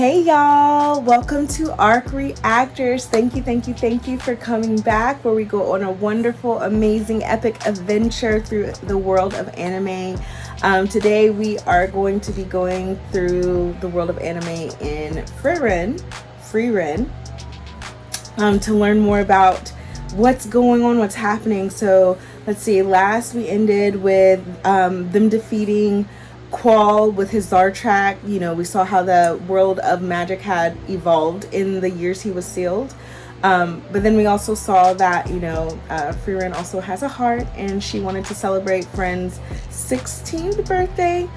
Hey y'all, welcome to A.R.C. Reactors. Thank you for coming back, where we go on a wonderful, amazing, epic adventure through the world of anime. Today we are going to be going through the world of anime in Frieren, to learn more about what's going on, what's happening. So let's see, last we ended with them defeating Qual with his Zartrak. You know, we saw how the world of magic had evolved in the years he was sealed. But then we also saw that, Frieren also has a heart, and she wanted to celebrate Fern's 16th birthday.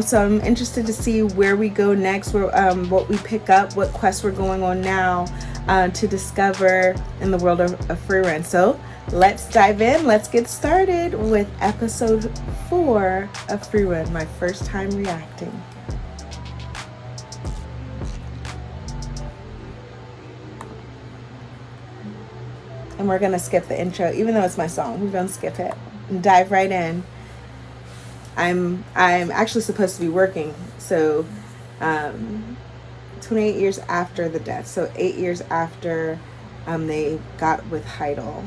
So I'm interested to see where we go next, what we pick up, what quests we're going on now to discover in the world of Frieren. So let's dive in. Let's get started with episode 4 of Frieren, my first time reacting. And we're going to skip the intro, even though it's my song. We're going to skip it and dive right in. I'm actually supposed to be working, so 28 years after the death, so 8 years after they got with Heidel.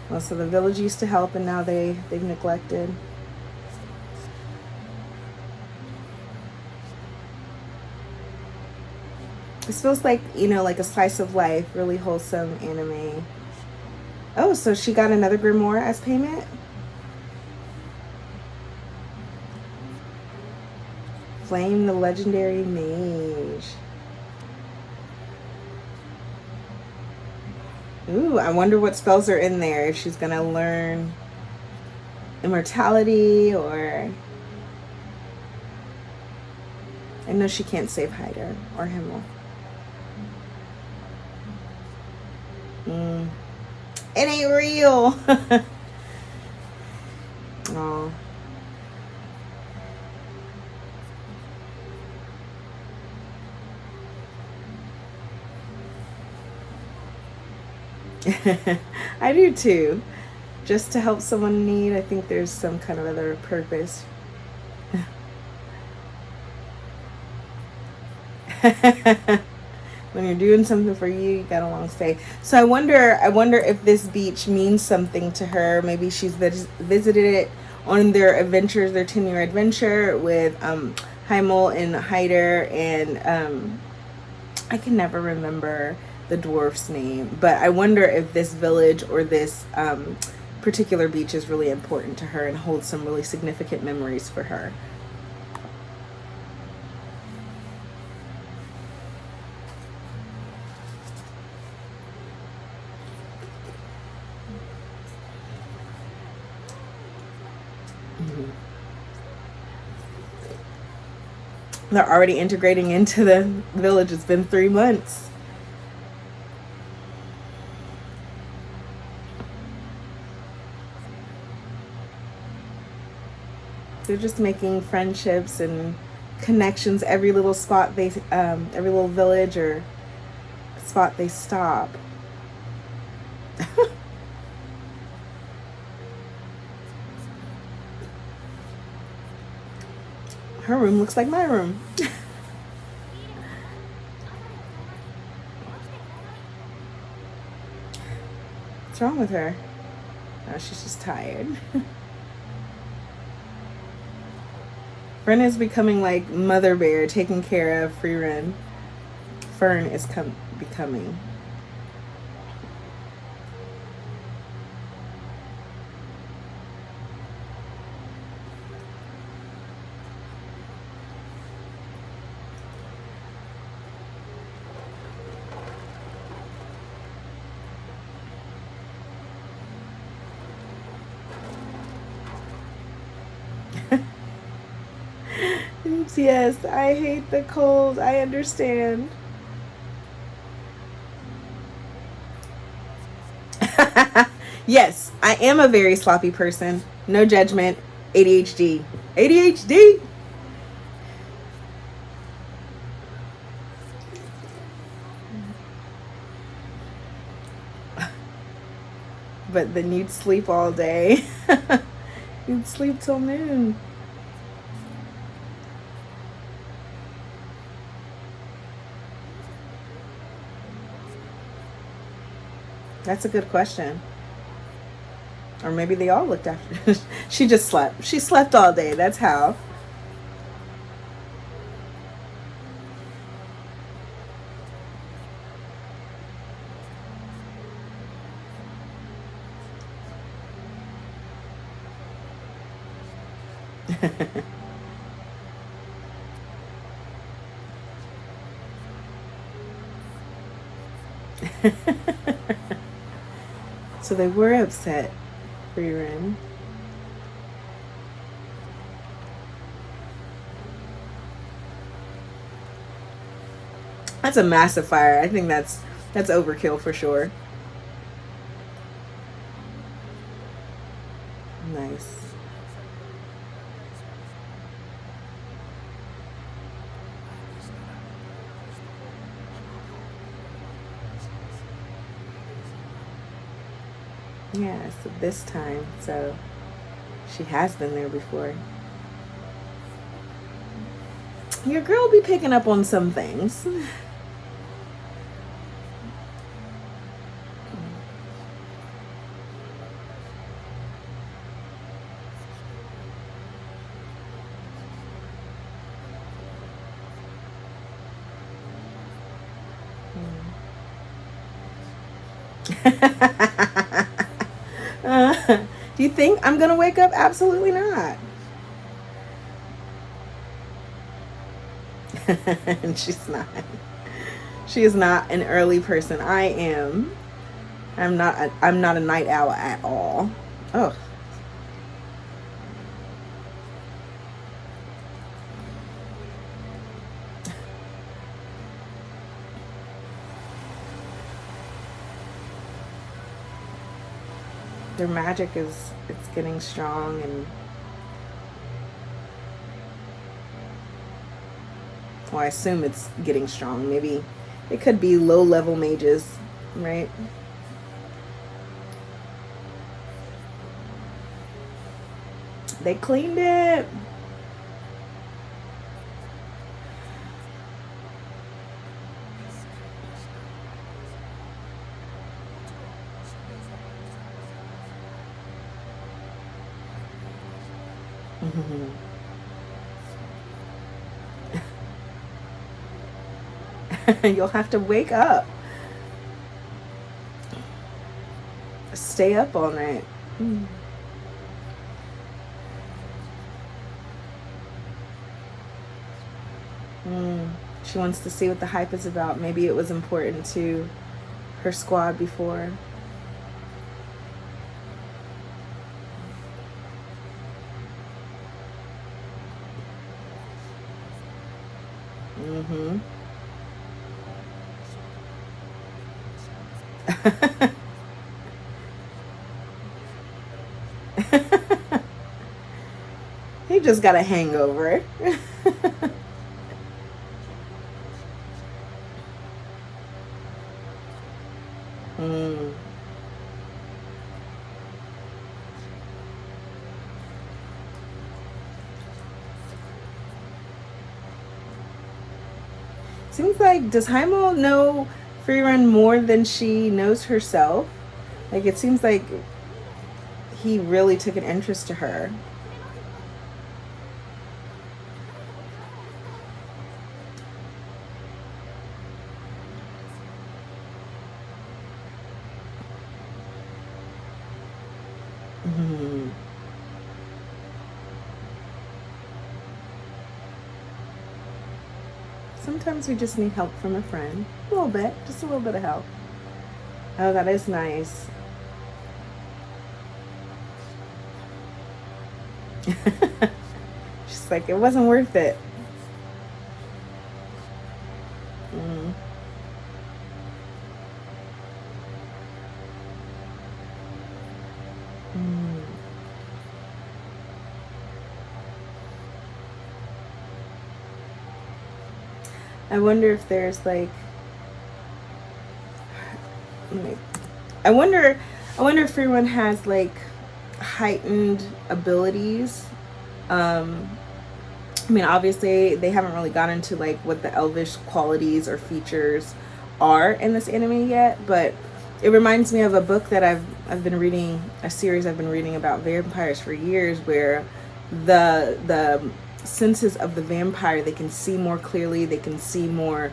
Well, so the village used to help, and now they've neglected. This feels like, like a slice of life, really wholesome anime. Oh, so she got another grimoire as payment? Flamme, the legendary mage. Ooh, I wonder what spells are in there. If she's gonna learn immortality, or... I know she can't save Hyder or Himmel. It ain't real. Oh. I do too. Just to help someone in need. I think there's some kind of other purpose. When you're doing something for you, you got a long stay. So I wonder if this beach means something to her. Maybe she's visited it on their adventures, their 10-year adventure with Heimel and Hyder, and I can never remember the dwarf's name, but I wonder if this village or this particular beach is really important to her and holds some really significant memories for her. They're already integrating into the village. It's been 3 months. They're just making friendships and connections every little spot every little village or spot they stop. Her room looks like my room. What's wrong with her? Oh, she's just tired. Fern is becoming like Mother Bear, taking care of Frieren. Fern is becoming. Yes, I hate the cold. I understand. Yes, I am a very sloppy person. No judgment. ADHD. ADHD! but then you'd sleep all day. You'd sleep till noon. That's a good question. Or maybe they all looked after. She just slept. She slept all day. That's how. So they were upset, Frieren. That's a massive fire. I think that's overkill for sure. Nice. Yeah, so this time, so she has been there before. Your girl be picking up on some things. Do you think I'm gonna wake up? Absolutely not. And she's not. She is not an early person. I am. I'm not a night owl at all. Oh. Their magic it's getting strong, and well, I assume it's getting strong. Maybe it could be low-level mages, right? They cleaned it. You'll have to wake up. Stay up all night. She wants to see what the hype is about. Maybe it was important to her squad before. He just got a hangover. Seems like, does Heimel know Frieren more than she knows herself? Like, it seems like he really took an interest to her. Sometimes we just need help from a friend. A little bit. Just a little bit of help. Oh, that is nice. She's like, it wasn't worth it. I wonder if there's like, I wonder I wonder if everyone has like heightened abilities. I mean, obviously, they haven't really gotten into like what the elvish qualities or features are in this anime yet, but it reminds me of a book that I've been reading, a series I've been reading about vampires for years, where the senses of the vampire, they can see more clearly, they can see more,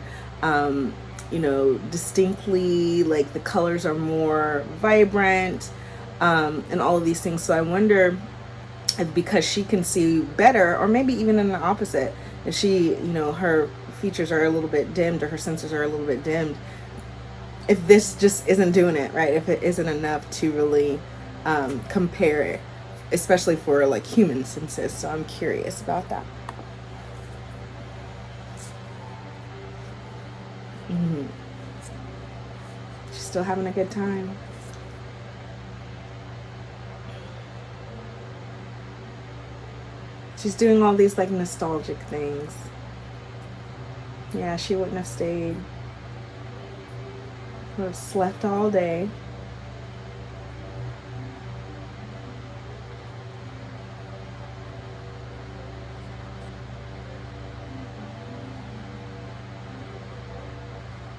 distinctly, like the colors are more vibrant, and all of these things. So I wonder, because she can see better, or maybe even in the opposite, if she, her features are a little bit dimmed, or her senses are a little bit dimmed, if this just isn't doing it right, if it isn't enough to really compare it, especially for like human senses. So I'm curious about that. Mm-hmm. She's still having a good time. She's doing all these like nostalgic things. Yeah, she wouldn't have stayed. Would have slept all day.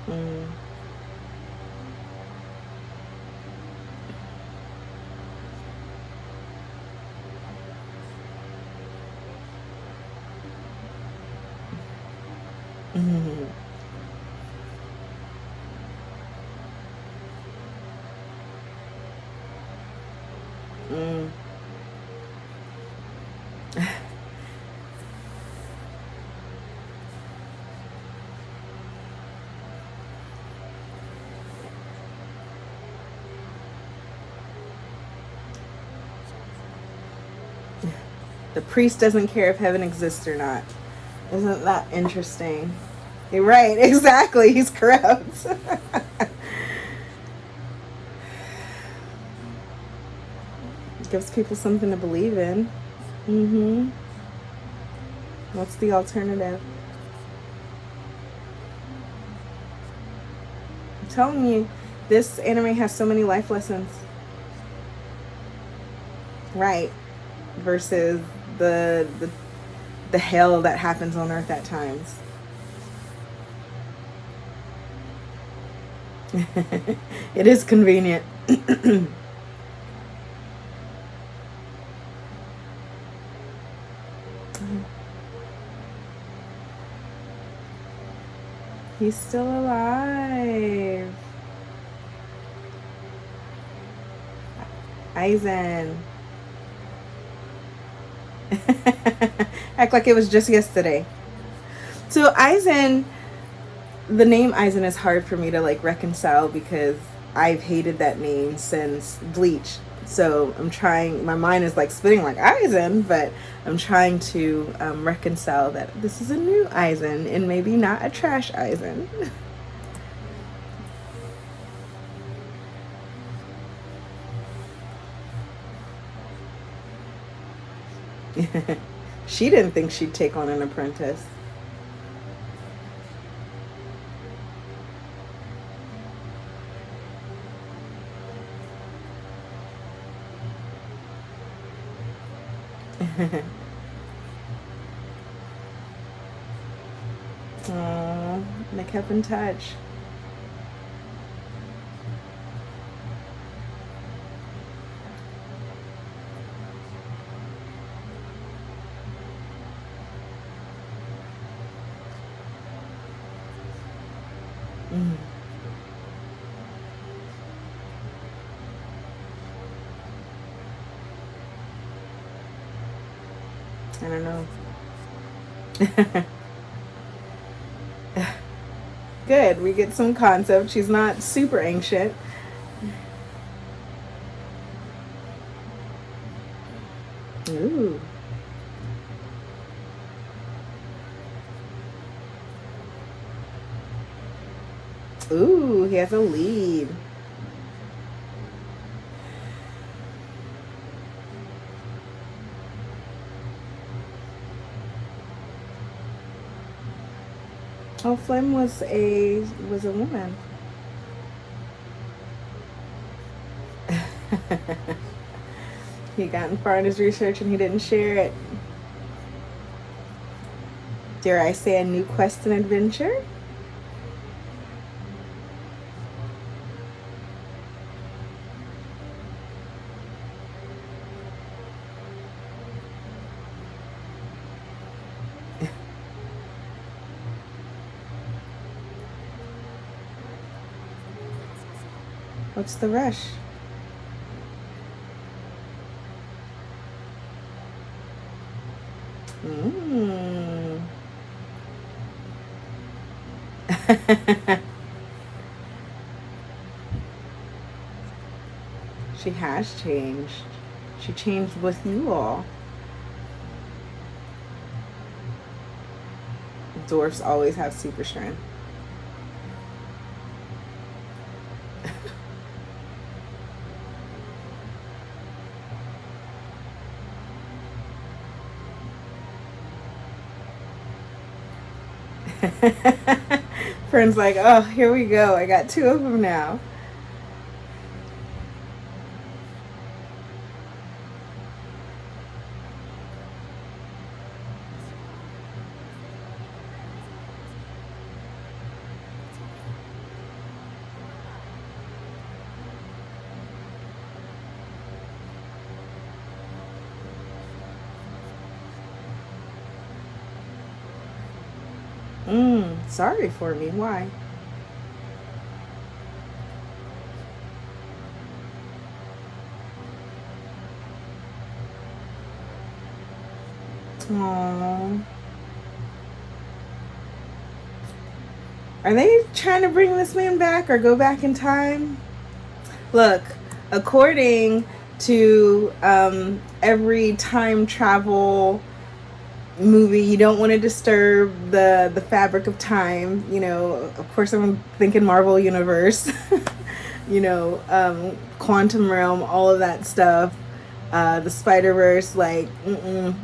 Mm. Mm. Mm. The priest doesn't care if heaven exists or not. Isn't that interesting? You're right, exactly. He's corrupt. Gives people something to believe in. Mm-hmm. What's the alternative? I'm telling you, this anime has so many life lessons. Right. Versus the hell that happens on Earth at times. It is convenient. He's still alive. Aizen. Act like it was just yesterday. So Aizen, the name Aizen is hard for me to like reconcile, because I've hated that name since Bleach. So I'm trying, my mind is like spinning like Aizen, but I'm trying to reconcile that this is a new Aizen and maybe not a trash Aizen. She didn't think she'd take on an apprentice. Aww, they kept in touch. Mm. I don't know. Good, we get some concept. She's not super ancient. Ooh. Ooh, he has a lead. Oh, Flamme was a woman. He gotten far in his research and he didn't share it. Dare I say a new quest and adventure? What's the rush? She has changed. She changed with you all. Dwarfs always have super strength. Fern's like, oh, here we go. I got 2 of them now. Sorry for me. Why? Aww. Are they trying to bring this man back or go back in time? Look, according to every time travel movie, you don't want to disturb the fabric of time. You know, of course, I'm thinking Marvel Universe. You know, quantum realm, all of that stuff. The Spider-Verse, like, you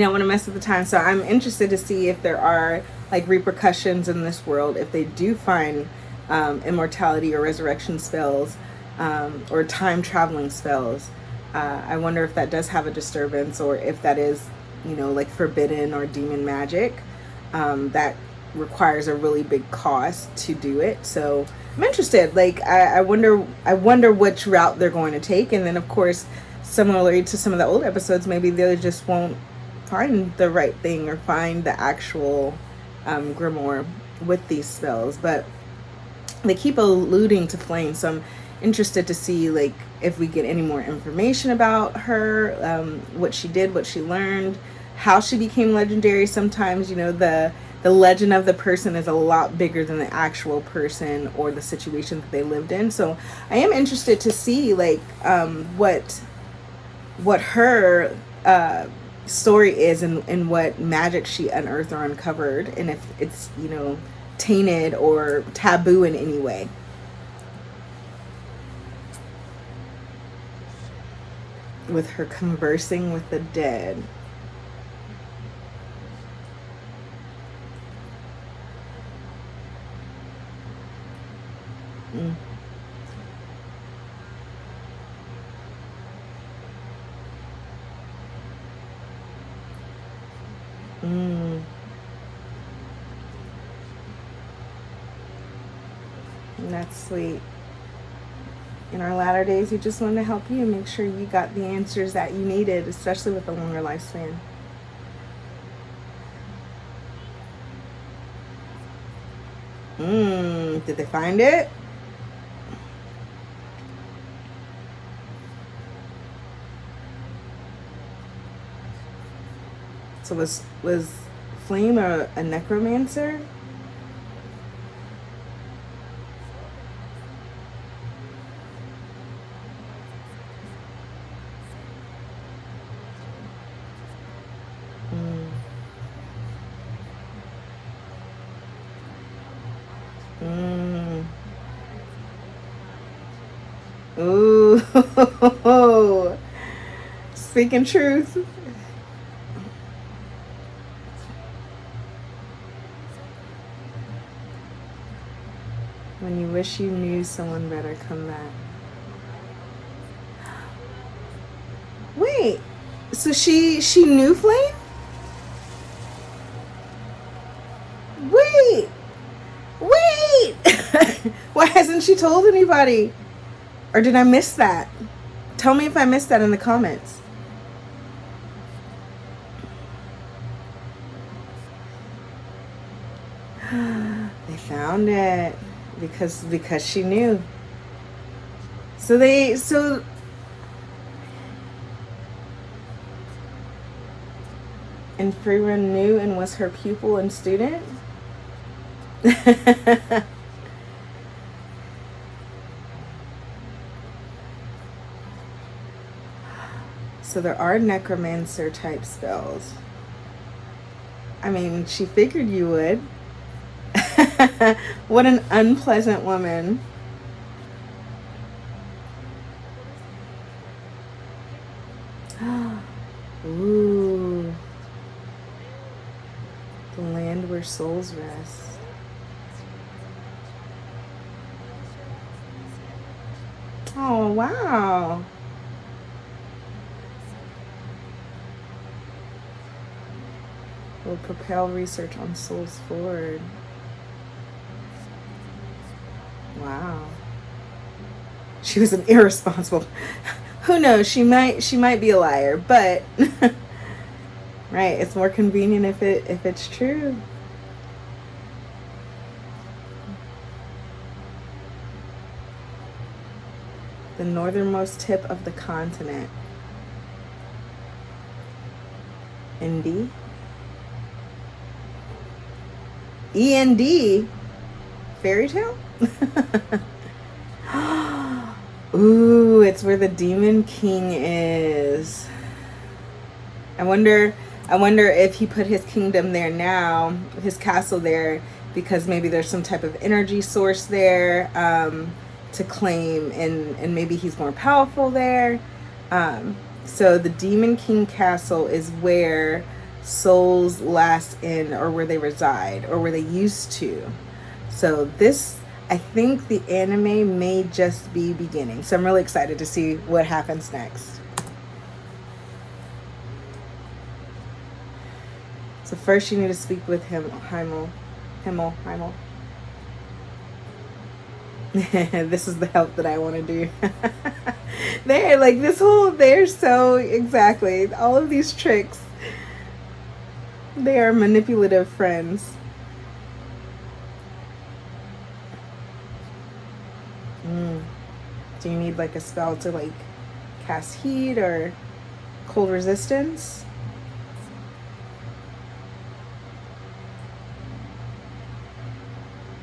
don't want to mess with the time. So I'm interested to see if there are like repercussions in this world if they do find immortality or resurrection spells, or time traveling spells. I wonder if that does have a disturbance, or if that is, you know, like forbidden or demon magic that requires a really big cost to do it. So I'm interested. Like, I wonder which route they're going to take. And then, of course, similarly to some of the old episodes, maybe they just won't find the right thing or find the actual grimoire with these spells. But they keep alluding to Flame, so I'm interested to see like if we get any more information about her, what she did, what she learned, how she became legendary. Sometimes, you know, the legend of the person is a lot bigger than the actual person or the situation that they lived in. So I am interested to see like what her story is, and what magic she unearthed or uncovered, and if it's, you know, tainted or taboo in any way. With her conversing with the dead. That's sweet. In our latter days, we just wanted to help you and make sure you got the answers that you needed, especially with a longer lifespan. Did they find it? So was Flame a necromancer? Ooh, speaking truth. When you wish you knew someone better, come back. So she knew Flame? Wait. Wait. Why hasn't she told anybody? Or did I miss that? Tell me if I missed that in the comments. They found it because she knew. So and Frieren knew and was her pupil and student. So there are necromancer type spells. I mean, she figured you would. What an unpleasant woman. Ooh. The land where souls rest. Oh, wow. Will propel research on souls forward. Wow. She was an irresponsible. Who knows? She might be a liar, but right, it's more convenient if it's true. The northernmost tip of the continent. ND. END. Fairy tale? Ooh, it's where the Demon King is. I wonder if he put his kingdom there now, his castle there, because maybe there's some type of energy source there to claim, and maybe he's more powerful there. So the Demon King Castle is where souls last in, or where they reside, or where they used to. So this, I think the anime may just be beginning. So I'm really excited to see what happens next. So first you need to speak with him, Himmel. This is the help that I want to do. They're like they're so, exactly, all of these tricks. They are manipulative friends. Do you need like a spell to like cast heat or cold resistance?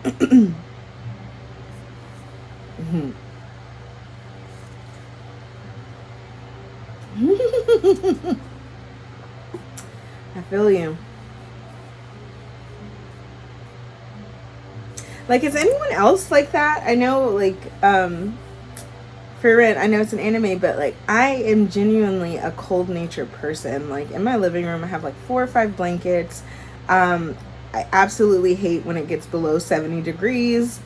I feel you. Like, is anyone else like that? I know, like, Frieren, I know it's an anime, but like, I am genuinely a cold natured person. Like, in my living room, I have like 4 or 5 blankets. I absolutely hate when it gets below 70 degrees.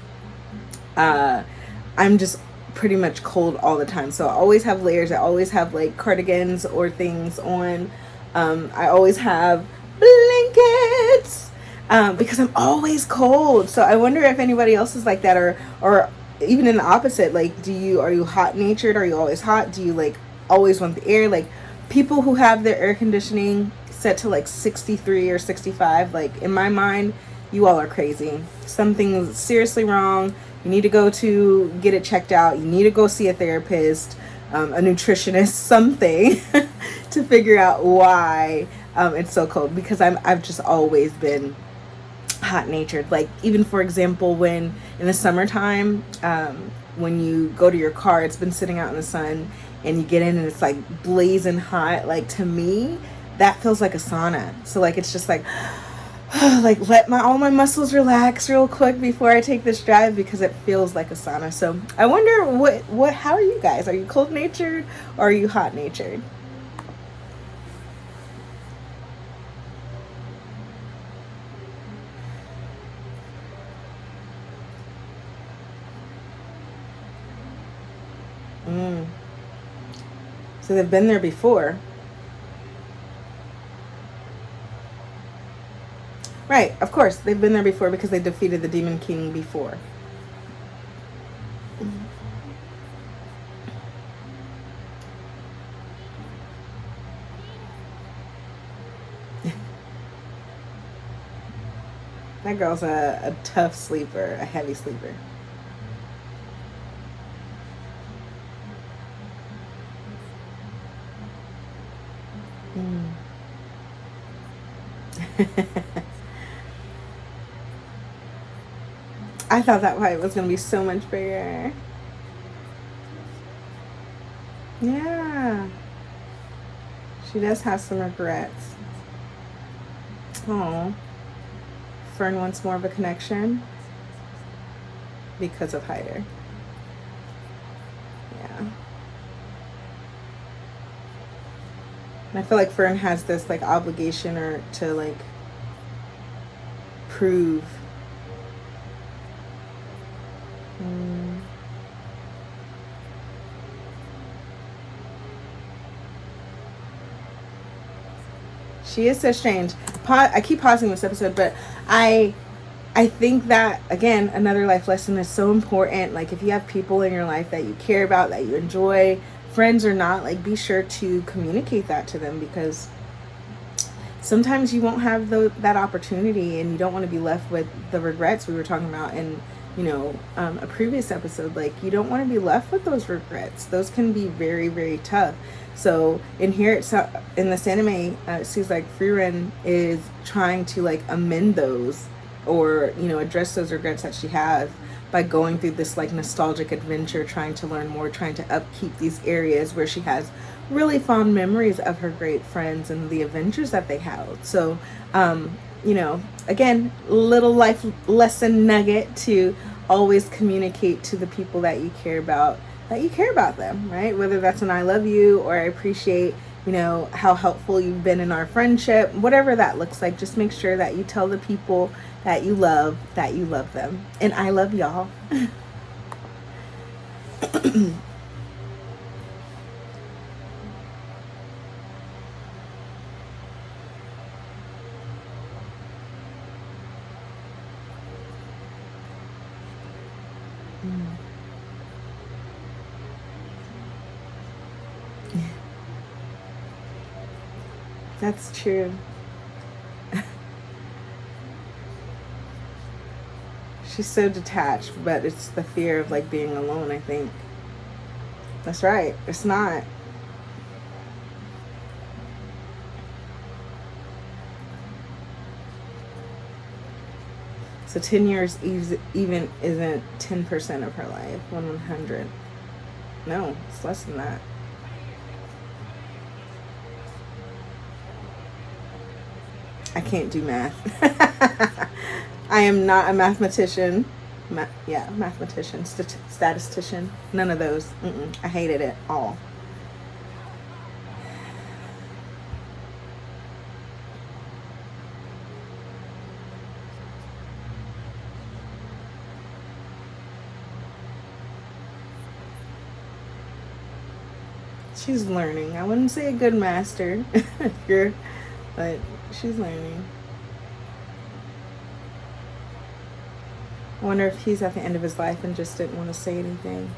I'm just pretty much cold all the time. So I always have layers. I always have like cardigans or things on. I always have blankets because I'm always cold. So I wonder if anybody else is like that, or even in the opposite. Like, are you hot natured? Are you always hot? Do you like always want the air? Like, people who have their air conditioning set to like 63 or 65, like, in my mind, you all are crazy. Something's seriously wrong. You need to go to get it checked out. You need to go see a therapist, a nutritionist, something to figure out why it's so cold. Because I've just always been hot natured. Like, even for example, when in the summertime, when you go to your car, it's been sitting out in the sun, and you get in and it's like blazing hot. Like, to me, that feels like a sauna. So like, it's just like like, let all my muscles relax real quick before I take this drive, because it feels like a sauna. So I wonder how are you guys? Are you cold natured or are you hot natured? So they've been there before. Right, of course. They've been there before because they defeated the Demon King before. That girl's a tough sleeper, a heavy sleeper. Mm. I thought that fight was going to be so much bigger. Yeah. She does have some regrets. Oh. Fern wants more of a connection because of Hyder. Yeah. And I feel like Fern has this like obligation or to like prove. She is so strange. I keep pausing this episode, but I think that, again, another life lesson is so important. Like, if you have people in your life that you care about, that you enjoy, friends or not, like, be sure to communicate that to them, because sometimes you won't have that opportunity, and you don't want to be left with the regrets we were talking about in, a previous episode. Like, you don't want to be left with those regrets. Those can be very, very tough. So in here, in this anime, it seems like Frieren is trying to like amend those, or address those regrets that she has by going through this like nostalgic adventure, trying to learn more, trying to upkeep these areas where she has really fond memories of her great friends and the adventures that they held. So again, little life lesson nugget to always communicate to the people that you care about them, right? Whether that's an I love you, or I appreciate, how helpful you've been in our friendship, whatever that looks like. Just make sure that you tell the people that you love them. And I love y'all. That's true. She's so detached, but it's the fear of like being alone, I think. That's right. It's not. So 10 years even isn't 10% of her life. 100. No, it's less than that. I can't do math. I am not a mathematician. Mathematician, statistician. None of those. I hated it all. She's learning. I wouldn't say a good master, but she's learning. I wonder if he's at the end of his life and just didn't want to say anything.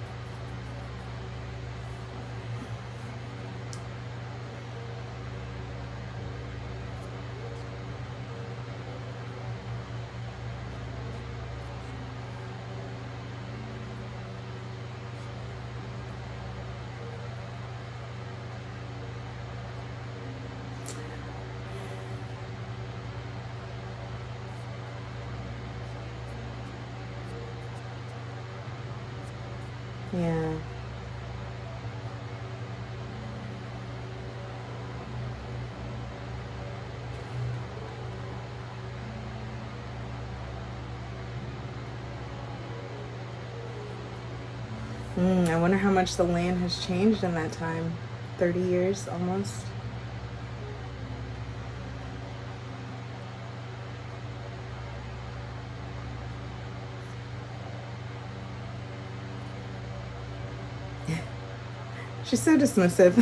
Yeah. I wonder how much the land has changed in that time. 30 years almost. She's so dismissive.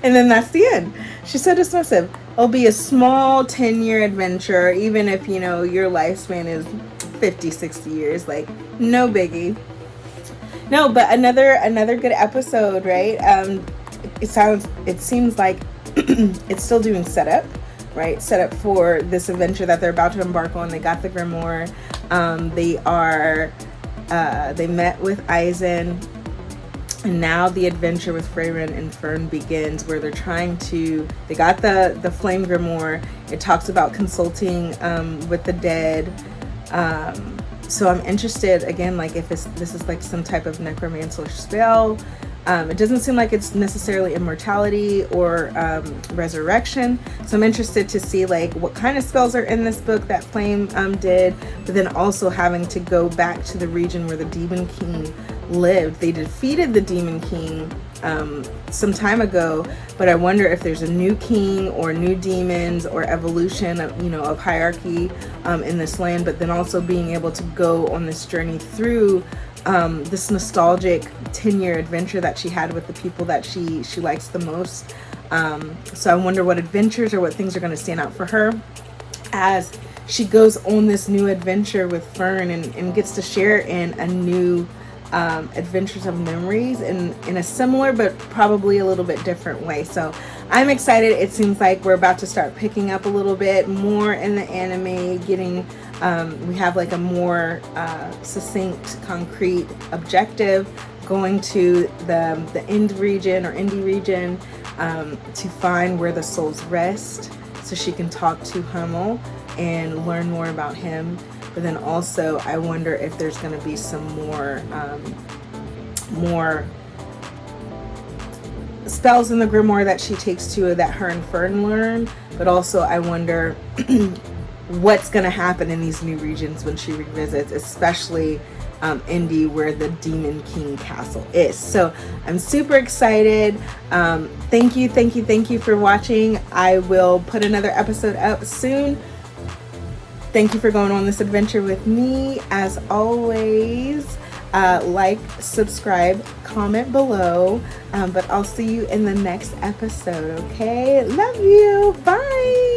And then that's the end. She's so dismissive. it'll be a small 10-year adventure, even if, you know, your lifespan is 50, 60 years, like, no biggie. No, but another good episode, right? It seems like it's still doing setup, right? Setup for this adventure that they're about to embark on. They got the grimoire. They met with Eisen, and now the adventure with Frieren and Fern begins, where they got the flame grimoire. It talks about consulting with the dead. So I'm interested, again, like if this is like some type of necromancer spell. It doesn't seem like it's necessarily immortality or resurrection. So I'm interested to see like what kind of spells are in this book that Flame did, but then also having to go back to the region where the Demon King lived. They defeated the Demon King some time ago, but I wonder if there's a new king or new demons or evolution of, you know, of hierarchy in this land, but then also being able to go on this journey through this nostalgic 10-year adventure that she had with the people that she likes the most. So I wonder what adventures or what things are going to stand out for her as she goes on this new adventure with Fern and gets to share in a new adventures of memories in a similar but probably a little bit different way. So I'm excited. It seems like we're about to start picking up a little bit more in the anime, getting we have like a more succinct, concrete objective, going to the end region or indie region to find where the souls rest, so she can talk to Hummel and learn more about him. But then also, I wonder if there's going to be some more spells in the grimoire that she takes to that her and Fern learn. But also, I wonder what's going to happen in these new regions when she revisits, especially Indy, where the Demon King Castle is. So I'm super excited. Thank you for watching. I will put another episode up soon. Thank you for going on this adventure with me. As always, like, subscribe, comment below. But I'll see you in the next episode, okay? Love you. Bye.